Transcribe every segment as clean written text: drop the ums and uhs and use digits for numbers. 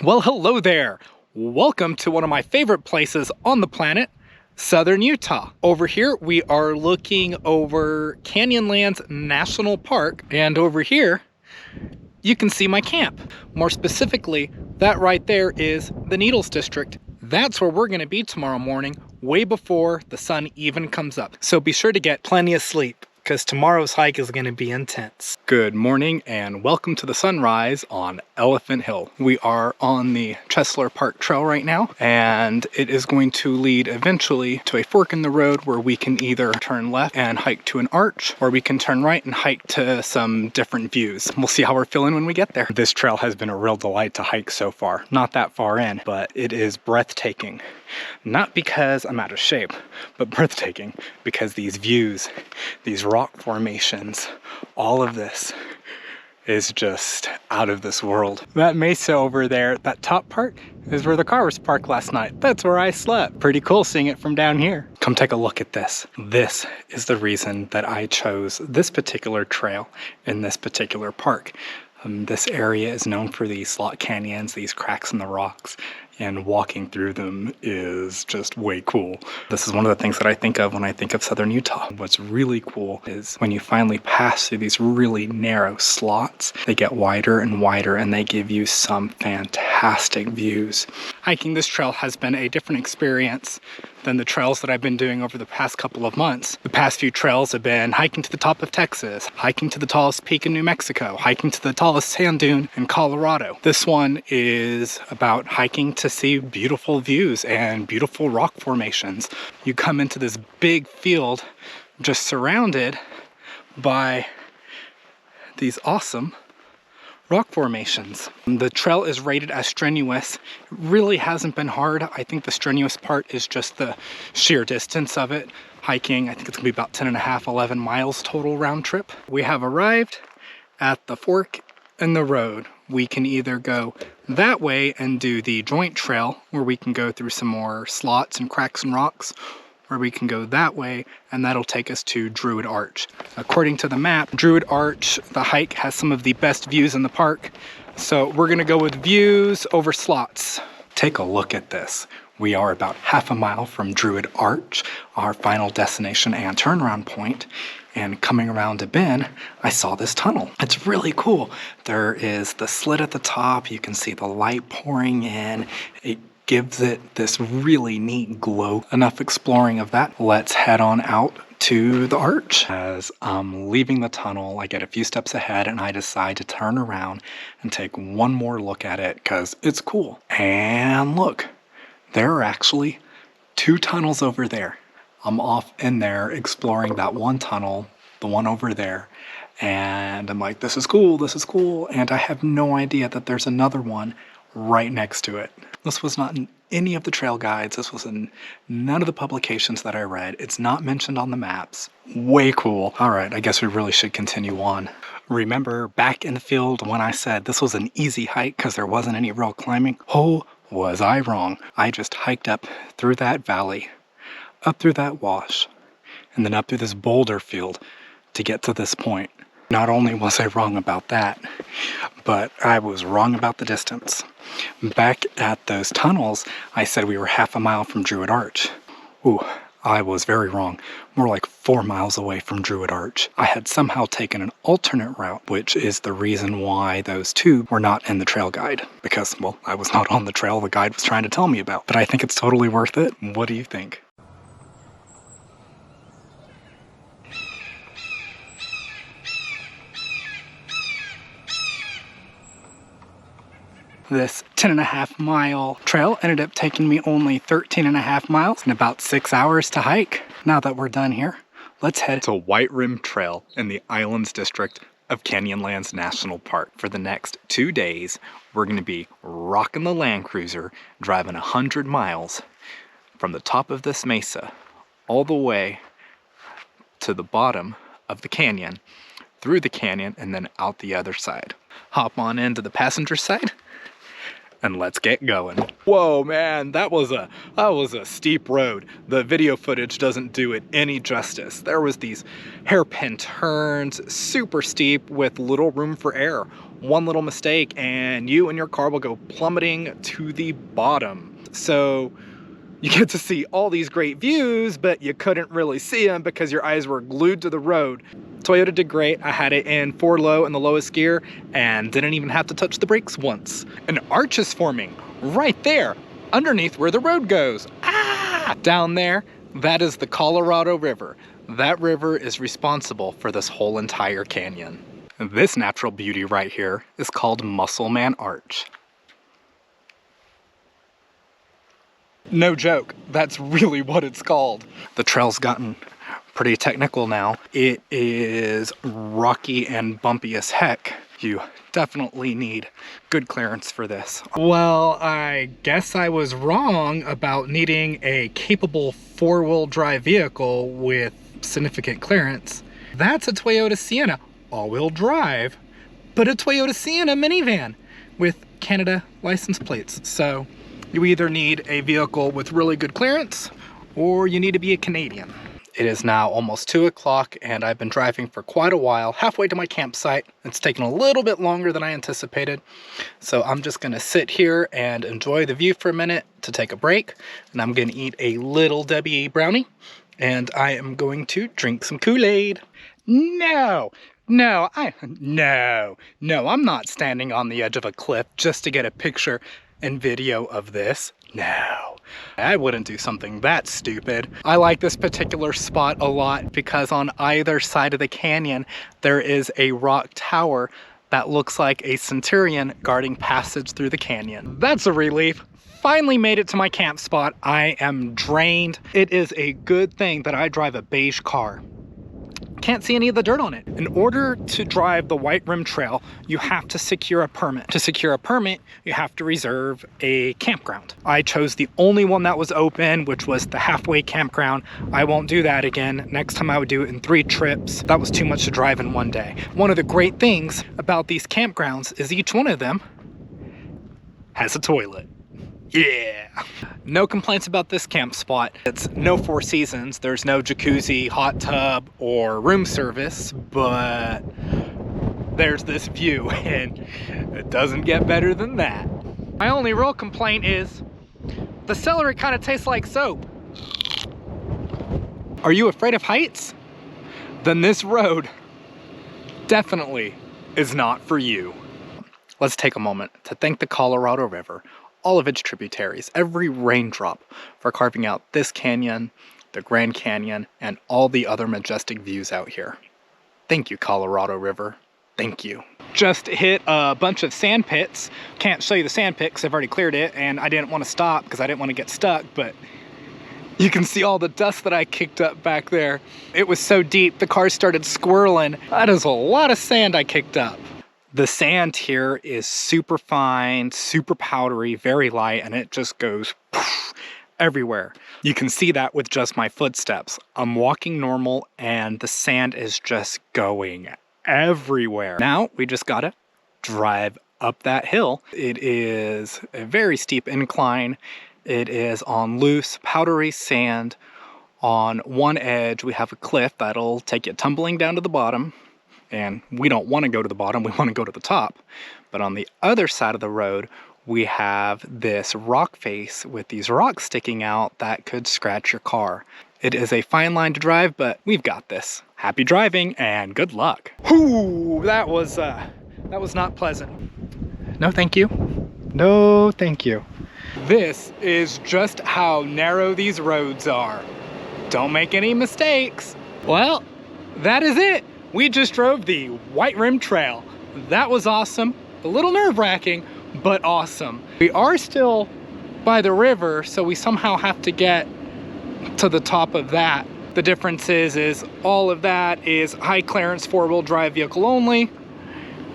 Well, hello there. Welcome to one of my favorite places on the planet, Southern Utah. Over here, we are looking over Canyonlands National Park, and over here, you can see my camp. More specifically, that right there is the Needles District. That's where we're gonna be tomorrow morning, way before the sun even comes up. So be sure to get plenty of sleep, because tomorrow's hike is going to be intense. Good morning and welcome to the sunrise on Elephant Hill. We are on the Chesler Park Trail right now, and it is going to lead eventually to a fork in the road where we can either turn left and hike to an arch, or we can turn right and hike to some different views. We'll see how we're feeling when we get there. This trail has been a real delight to hike so far. Not that far in, but it is breathtaking. Not because I'm out of shape, but breathtaking because these views, these rock formations, all of this is just out of this world. That mesa over there, that top part, is where the car was parked last night. That's where I slept. Pretty cool seeing it from down here. Come take a look at this. This is the reason that I chose this particular trail in this particular park. This area is known for these slot canyons, these cracks in the rocks, and walking through them is just way cool. This is one of the things that I think of when I think of Southern Utah. What's really cool is when you finally pass through these really narrow slots, they get wider and wider and they give you some fantastic views. Hiking this trail has been a different experience than the trails that I've been doing over the past couple of months. The past few trails have been hiking to the top of Texas, hiking to the tallest peak in New Mexico, hiking to the tallest sand dune in Colorado. This one is about hiking to see beautiful views and beautiful rock formations. You come into this big field just surrounded by these awesome rock formations. The trail is rated as strenuous. It really hasn't been hard. I think the strenuous part is just the sheer distance of it. Hiking, I think it's gonna be about 10 and a half, 11 miles total round trip. We have arrived at the fork in the road. We can either go that way and do the joint trail where we can go through some more slots and cracks and rocks, or we can go that way and that'll take us to Druid Arch. According to the map, Druid Arch, the hike, has some of the best views in the park. So we're gonna go with views over slots. Take a look at this. We are about half a mile from Druid Arch, our final destination and turnaround point. And coming around a bend, I saw this tunnel. It's really cool. There is the slit at the top. You can see the light pouring in. It gives it this really neat glow. Enough exploring of that. Let's head on out to the arch. As I'm leaving the tunnel, I get a few steps ahead and I decide to turn around and take one more look at it because it's cool. And look, there are actually two tunnels over there. I'm off in there exploring that one tunnel, the one over there, and I'm like, this is cool, and I have no idea that there's another one right next to it. This was not in any of the trail guides. This was in none of the publications that I read. It's not mentioned on the maps. Way cool. All right, I guess we really should continue on. Remember back in the field when I said this was an easy hike because there wasn't any real climbing? Oh, was I wrong. I just hiked up through that valley, up through that wash, and then up through this boulder field to get to this point. Not only was I wrong about that, but I was wrong about the distance. Back at those tunnels, I said we were half a mile from Druid Arch. Ooh, I was very wrong. More like 4 miles away from Druid Arch. I had somehow taken an alternate route, which is the reason why those two were not in the trail guide. Because, well, I was not on the trail the guide was trying to tell me about. But I think it's totally worth it. What do you think? This 10.5 mile trail ended up taking me only 13.5 miles and about 6 hours to hike. Now that we're done here, let's head to White Rim Trail in the Islands District of Canyonlands National Park. For the next 2 days, we're gonna be rocking the Land Cruiser, driving 100 miles from the top of this mesa all the way to the bottom of the canyon, through the canyon, and then out the other side. Hop on into the passenger side and let's get going. Whoa, man, that was a That was a steep road. The video footage doesn't do it any justice. There was these hairpin turns, super steep with little room for error. One little mistake and you and your car will go plummeting to the bottom. So you get to see all these great views, but you couldn't really see them because your eyes were glued to the road. Toyota did great. I had it in 4 low in the lowest gear and didn't even have to touch the brakes once. An arch is forming right there underneath where the road goes. Ah! Down there, that is the Colorado River. That river is responsible for this whole entire canyon. This natural beauty right here is called Musselman Arch. No joke, that's really what it's called. The trail's gotten pretty technical now. It is rocky and bumpy as heck. You definitely need good clearance for this. Well, I guess I was wrong about needing a capable 4-wheel drive vehicle with significant clearance. That's a Toyota Sienna, all-wheel drive, but a Toyota Sienna minivan with Canada license plates. So you either need a vehicle with really good clearance or you need to be a Canadian. It is now almost 2 o'clock and I've been driving for quite a while, halfway to my campsite. It's taken a little bit longer than I anticipated. So I'm just gonna sit here and enjoy the view for a minute to take a break. And I'm gonna eat a Little Debbie brownie and I am going to drink some Kool-Aid. No, I'm not standing on the edge of a cliff just to get a picture and video of this. No, I wouldn't do something that stupid. I like this particular spot a lot because on either side of the canyon, there is a rock tower that looks like a centurion guarding passage through the canyon. That's a relief. Finally made it to my camp spot. I am drained. It is a good thing that I drive a beige car. Can't see any of the dirt on it. In order to drive the White Rim Trail, you have to secure a permit. To secure a permit, you have to reserve a campground. I chose the only one that was open, which was the halfway campground. I won't do that again. Next time I would do it in 3 trips. That was too much to drive in one day. One of the great things about these campgrounds is each one of them has a toilet. Yeah. No complaints about this camp spot. It's no 4 seasons. There's no jacuzzi, hot tub, or room service, but there's this view and it doesn't get better than that. My only real complaint is the celery kind of tastes like soap. Are you afraid of heights? Then this road definitely is not for you. Let's take a moment to thank the Colorado River, all of its tributaries, every raindrop for carving out this canyon, the Grand Canyon, and all the other majestic views out here. Thank you, Colorado River. Thank you. Just hit a bunch of sand pits. Can't show you the sand pit because I've already cleared it and I didn't want to stop because I didn't want to get stuck, but you can see all the dust that I kicked up back there. It was so deep, the car started swirling. That is a lot of sand I kicked up. The sand here is super fine, super powdery, very light, and it just goes poof, everywhere. You can see that with just my footsteps. I'm walking normal and the sand is just going everywhere. Now we just gotta drive up that hill. It is a very steep incline. It is on loose, powdery sand. On one edge, we have a cliff that'll take you tumbling down to the bottom. And we don't want to go to the bottom, we want to go to the top. But on the other side of the road, we have this rock face with these rocks sticking out that could scratch your car. It is a fine line to drive, but we've got this. Happy driving and good luck. Whoo, that was not pleasant. No, thank you. No, thank you. This is just how narrow these roads are. Don't make any mistakes. Well, that is it. We just drove the White Rim Trail. That was awesome. A little nerve-wracking, but awesome. We are still by the river, so we somehow have to get to the top of that. The difference is all of that is high clearance 4-wheel drive vehicle only.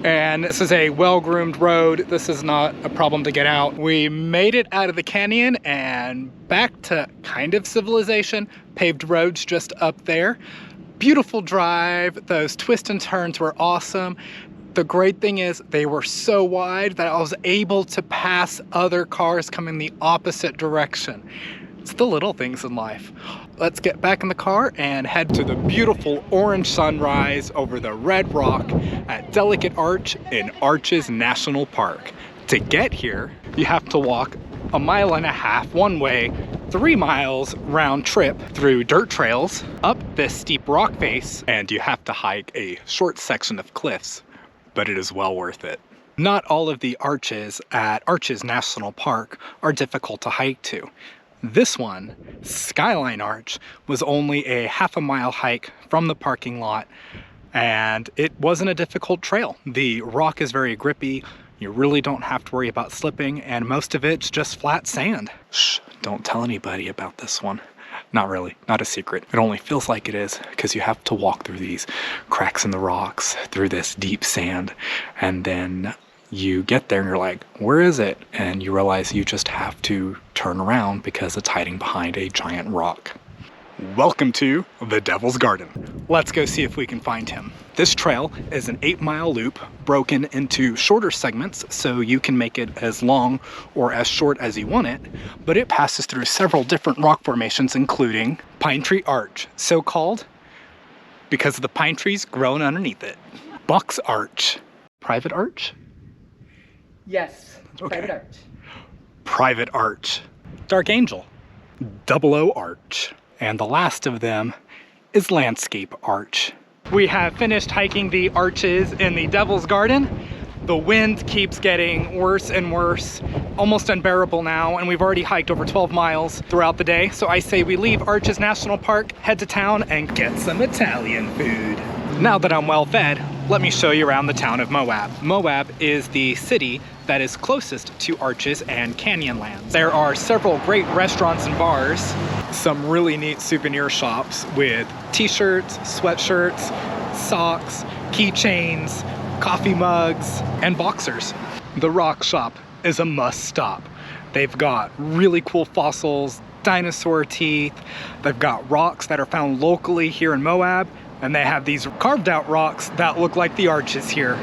And this is a well-groomed road. This is not a problem to get out. We made it out of the canyon and back to kind of civilization. Paved roads just up there. Beautiful drive. Those twists and turns were awesome. The great thing is they were so wide that I was able to pass other cars coming the opposite direction. It's the little things in life. Let's get back in the car and head to the beautiful orange sunrise over the red rock at Delicate Arch in Arches National Park. To get here, you have to walk 1.5 miles one way, 3 miles round trip through dirt trails, up this steep rock face, and you have to hike a short section of cliffs, but it is well worth it. Not all of the arches at Arches National Park are difficult to hike to. This one, Skyline Arch, was only a 1/2 mile hike from the parking lot, and it wasn't a difficult trail. The rock is very grippy. You really don't have to worry about slipping, and most of it's just flat sand. Shh, don't tell anybody about this one. Not really, not a secret. It only feels like it is because you have to walk through these cracks in the rocks, through this deep sand, and then you get there and you're like, where is it? And you realize you just have to turn around because it's hiding behind a giant rock. Welcome to the Devil's Garden. Let's go see if we can find him. This trail is an 8-mile loop broken into shorter segments so you can make it as long or as short as you want it, but it passes through several different rock formations, including Pine Tree Arch, so called because of the pine trees growing underneath it. Buck's Arch. Private Arch? Yes, Okay. Private Arch. Private Arch. Dark Angel. 00 Arch. And the last of them is Landscape Arch. We have finished hiking the arches in the Devil's Garden. The wind keeps getting worse and worse, almost unbearable now, and we've already hiked over 12 miles throughout the day. So I say we leave Arches National Park, head to town, and get some Italian food. Now that I'm well fed, let me show you around the town of Moab. Moab is the city that is closest to Arches and Canyonlands. There are several great restaurants and bars, some really neat souvenir shops with t-shirts, sweatshirts, socks, keychains, coffee mugs, and boxers. The Rock Shop is a must stop. They've got really cool fossils, dinosaur teeth. They've got rocks that are found locally here in Moab, and they have these carved out rocks that look like the arches here.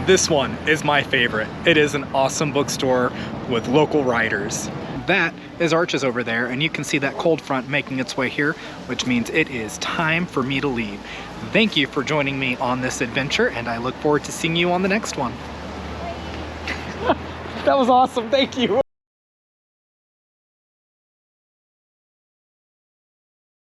This one is my favorite. It is an awesome bookstore with local writers. That is Arches over there, and you can see that cold front making its way here, which means it is time for me to leave. Thank you for joining me on this adventure, and I look forward to seeing you on the next one. That was awesome, thank you.